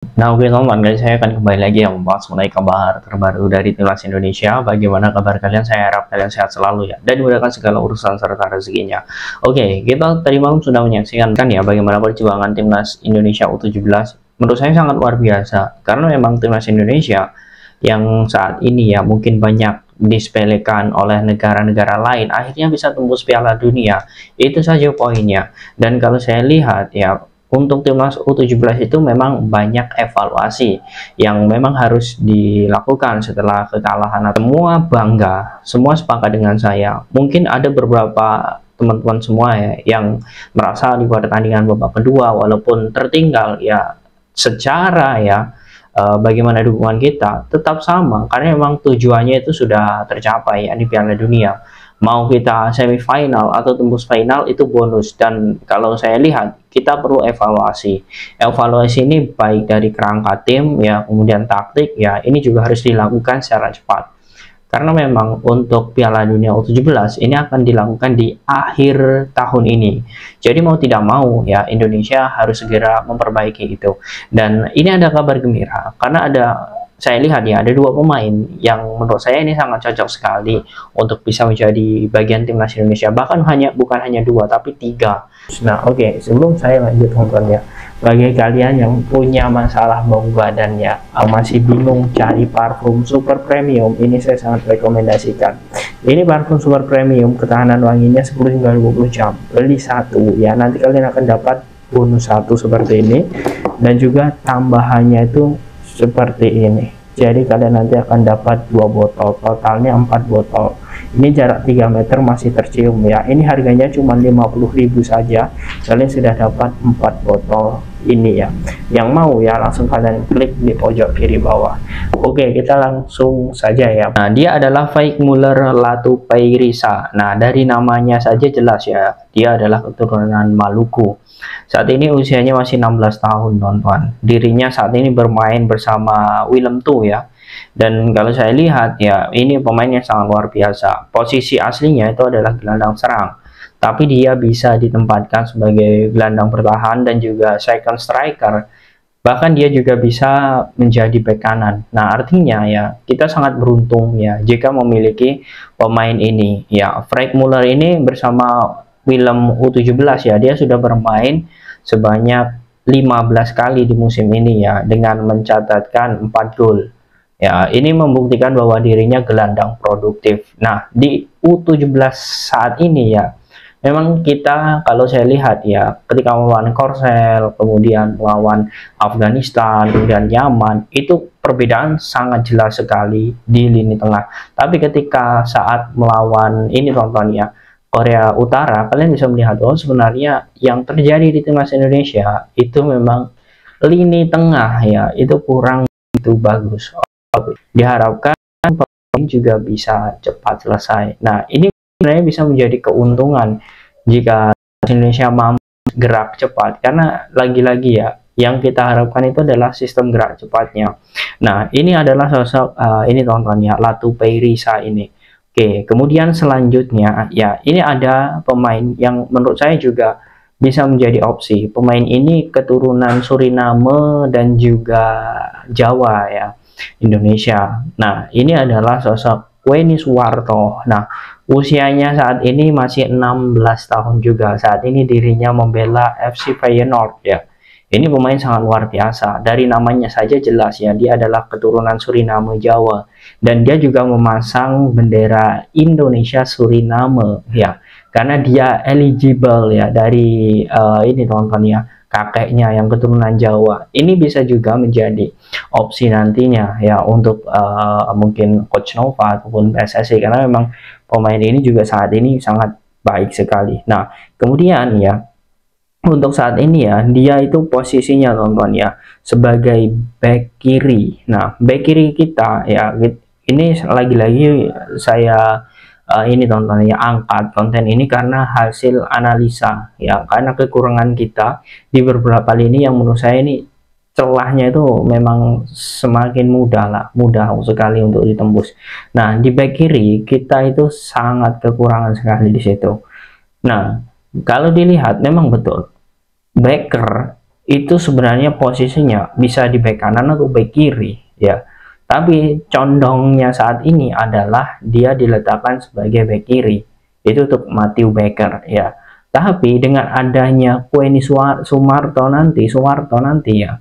Nah, oke teman-teman, kali saya akan kembali lagi yang membahas mengenai kabar terbaru dari timnas Indonesia. Bagaimana kabar kalian? Saya harap kalian sehat selalu ya, dan dimudahkan segala urusan serta rezekinya. Oke, kita tadi malam sudah menyaksikan kan ya bagaimana perjuangan timnas Indonesia U17. Menurut saya sangat luar biasa, karena memang timnas Indonesia yang saat ini ya mungkin banyak disepelekan oleh negara-negara lain, akhirnya bisa tembus Piala Dunia. Itu saja poinnya. Dan kalau saya lihat ya, untuk timnas U17 itu memang banyak evaluasi yang memang harus dilakukan setelah kekalahan. Semua bangga, semua sepakat dengan saya. Mungkin ada beberapa teman-teman semua ya yang merasa di pertandingan babak kedua walaupun tertinggal ya, secara ya bagaimana dukungan kita tetap sama, karena memang tujuannya itu sudah tercapai ya di Piala Dunia. Mau kita semifinal atau tembus final itu bonus, dan kalau saya lihat kita perlu evaluasi ini baik dari kerangka tim ya, kemudian taktik ya, ini juga harus dilakukan secara cepat. Karena memang untuk Piala Dunia U17 ini akan dilakukan di akhir tahun ini. Jadi mau tidak mau ya, Indonesia harus segera memperbaiki itu. Dan ini ada kabar gembira karena saya lihat ya ada dua pemain yang menurut saya ini sangat cocok sekali untuk bisa menjadi bagian timnas Indonesia. Bahkan bukan hanya dua tapi tiga. Nah, oke, sebelum saya lanjut teman-teman ya, bagi kalian yang punya masalah bau badan ya, masih bingung cari parfum super premium, ini saya sangat rekomendasikan. Ini parfum super premium, ketahanan wanginya 10 hingga 20 jam. Beli satu ya, nanti kalian akan dapat bonus satu seperti ini, dan juga tambahannya itu seperti ini. Jadi kalian nanti akan dapat 2 botol, totalnya 4 botol. Ini jarak 3 meter masih tercium ya. Ini harganya cuma 50.000 saja. Kalian sudah dapat 4 botol ini ya. Yang mau ya langsung kalian klik di pojok kiri bawah. Oke, kita langsung saja ya. Nah, dia adalah Veikmuller Latupeirisa. Nah, dari namanya saja jelas ya, dia adalah keturunan Maluku. Saat ini usianya masih 16 tahun, teman-teman. Dirinya saat ini bermain bersama Willem II ya. Dan kalau saya lihat ya, ini pemain yang sangat luar biasa. Posisi aslinya itu adalah gelandang serang, tapi dia bisa ditempatkan sebagai gelandang bertahan dan juga second striker. Bahkan dia juga bisa menjadi bek kanan. Nah, artinya ya kita sangat beruntung ya jika memiliki pemain ini. Ya, Frank Muller ini bersama Willem U17 ya, dia sudah bermain sebanyak 15 kali di musim ini ya, dengan mencatatkan 4 gol. Ya, ini membuktikan bahwa dirinya gelandang produktif. Nah, di U17 saat ini ya, memang kita kalau saya lihat ya, ketika melawan Korsel, kemudian melawan Afghanistan, kemudian Yaman, itu perbedaan sangat jelas sekali di lini tengah. Tapi ketika saat melawan ini tonton ya, Korea Utara, kalian bisa melihat bahwa sebenarnya yang terjadi di timnas Indonesia itu memang lini tengah ya, itu kurang itu bagus. Diharapkan pemain juga bisa cepat selesai. Nah, ini sebenarnya bisa menjadi keuntungan jika Indonesia mampu gerak cepat, karena lagi-lagi ya yang kita harapkan itu adalah sistem gerak cepatnya. Nah, ini adalah sosok ini tontonnya Latupeirisa ini. Oke, kemudian selanjutnya ya, ini ada pemain yang menurut saya juga bisa menjadi opsi. Pemain ini keturunan Suriname dan juga Jawa ya, Indonesia. Nah, ini adalah sosok Weni Suwarto. Nah, usianya saat ini masih 16 tahun juga. Saat ini dirinya membela FC Feyenoord ya. Ini pemain sangat luar biasa. Dari namanya saja jelas ya, dia adalah keturunan Suriname Jawa. Dan dia juga memasang bendera Indonesia Suriname ya. Karena dia eligible ya dari ini tonton ya, kakeknya yang keturunan Jawa. Ini bisa juga menjadi opsi nantinya ya untuk mungkin Coach Nova ataupun PSSI, karena memang pemain ini juga saat ini sangat baik sekali. Nah, kemudian ya untuk saat ini ya, dia itu posisinya tonton ya sebagai back kiri. Nah, back kiri kita ya, ini lagi-lagi saya ini tontonnya angkat konten ini karena hasil analisa ya, karena kekurangan kita di beberapa lini yang menurut saya ini celahnya itu memang semakin mudah sekali untuk ditembus. Nah, di back kiri kita itu sangat kekurangan sekali di situ. Nah, kalau dilihat memang betul Becker itu sebenarnya posisinya bisa di back kanan atau back kiri ya. Tapi condongnya saat ini adalah dia diletakkan sebagai back kiri. Itu untuk Matthew Baker ya. Tapi dengan adanya Queenie Sumarto nanti ya,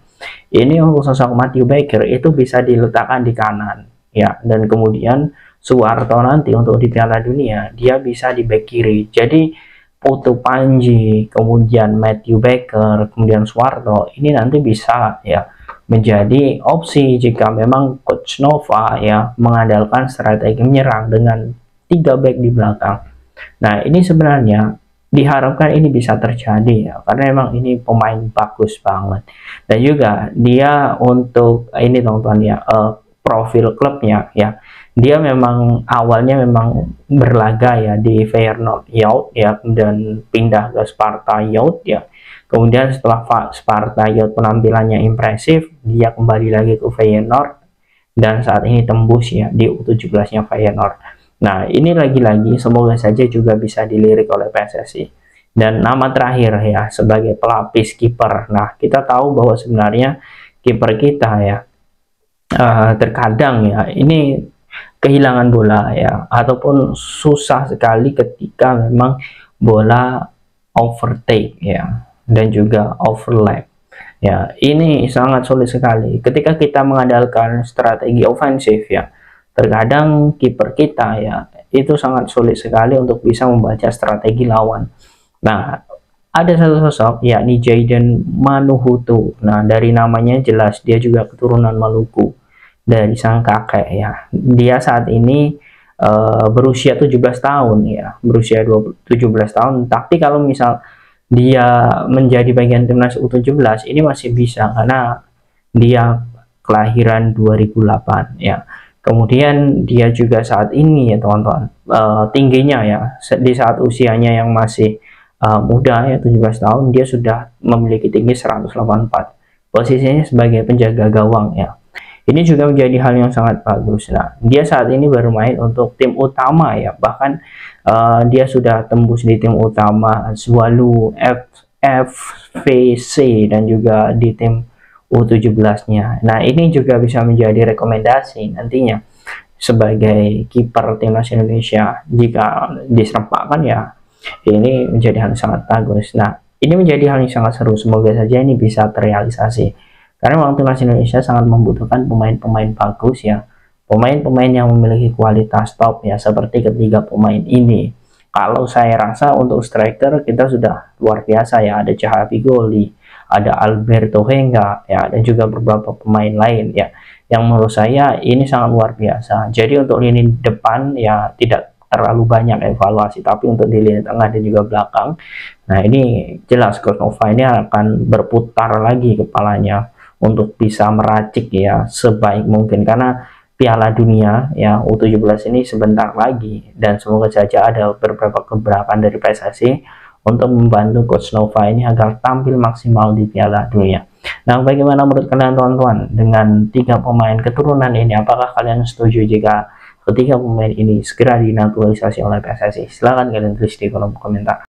ini untuk sosok Matthew Baker itu bisa diletakkan di kanan ya, dan kemudian Suwarto nanti untuk di Piala Dunia dia bisa di back kiri. Jadi Putu Panji, kemudian Matthew Baker, kemudian Suwarto ini nanti bisa ya menjadi opsi jika memang Coach Nova ya mengandalkan strategi menyerang dengan 3 back di belakang. Nah, ini sebenarnya diharapkan ini bisa terjadi ya, karena emang ini pemain bagus banget. Dan juga dia untuk ini teman-teman ya, profil klubnya ya, dia memang awalnya memang berlaga ya di Feyenoord Youth ya, dan pindah ke Sparta Youth ya. Kemudian setelah Sparta Youth penampilannya impresif, dia kembali lagi ke Feyenoord dan saat ini tembus ya di U17-nya Feyenoord. Nah, ini lagi-lagi semoga saja juga bisa dilirik oleh PSSI. Dan nama terakhir ya sebagai pelapis kiper. Nah, kita tahu bahwa sebenarnya kiper kita ya terkadang ya ini kehilangan bola ya, ataupun susah sekali ketika memang bola overtake ya, dan juga overlap ya. Ini sangat sulit sekali ketika kita mengandalkan strategi ofensif ya. Terkadang kiper kita ya itu sangat sulit sekali untuk bisa membaca strategi lawan. Nah, ada satu sosok yakni Jayden Manuhutu. Nah, dari namanya jelas dia juga keturunan Maluku dari sang kakek ya. Dia saat ini berusia 17 tahun ya, berusia 17 tahun. Tapi kalau misal dia menjadi bagian timnas U17 ini masih bisa karena dia kelahiran 2008 ya. Kemudian dia juga saat ini ya teman-teman, tingginya ya di saat usianya yang masih muda ya 17 tahun, dia sudah memiliki tinggi 184. Posisinya sebagai penjaga gawang ya. Ini juga menjadi hal yang sangat bagus. Nah, dia saat ini bermain untuk tim utama ya, bahkan dia sudah tembus di tim utama Zwalu FVC dan juga di tim U17-nya. Nah, ini juga bisa menjadi rekomendasi nantinya sebagai kiper timnas Indonesia jika diserempakkan ya. Ini menjadi hal yang sangat bagus. Nah, ini menjadi hal yang sangat seru. Semoga saja ini bisa terrealisasi. Karena memang timnas Indonesia sangat membutuhkan pemain-pemain bagus ya. Pemain-pemain yang memiliki kualitas top ya, seperti ketiga pemain ini. Kalau saya rasa untuk striker kita sudah luar biasa ya. Ada Cahabi Goli, ada Alberto Henga ya, dan juga beberapa pemain lain ya, yang menurut saya ini sangat luar biasa. Jadi untuk lini depan ya tidak terlalu banyak evaluasi, tapi untuk di lini tengah dan juga belakang, nah ini jelas Coach Nova ini akan berputar lagi kepalanya untuk bisa meracik ya sebaik mungkin, karena Piala Dunia ya U17 ini sebentar lagi, dan semoga saja ada beberapa gebrakan dari PSSI untuk membantu Coach Nova ini agar tampil maksimal di Piala Dunia. Nah, bagaimana menurut kalian teman-teman dengan 3 pemain keturunan ini? Apakah kalian setuju jika ketiga pemain ini segera dinaturalisasi oleh PSSI? Silahkan kalian tulis di kolom komentar.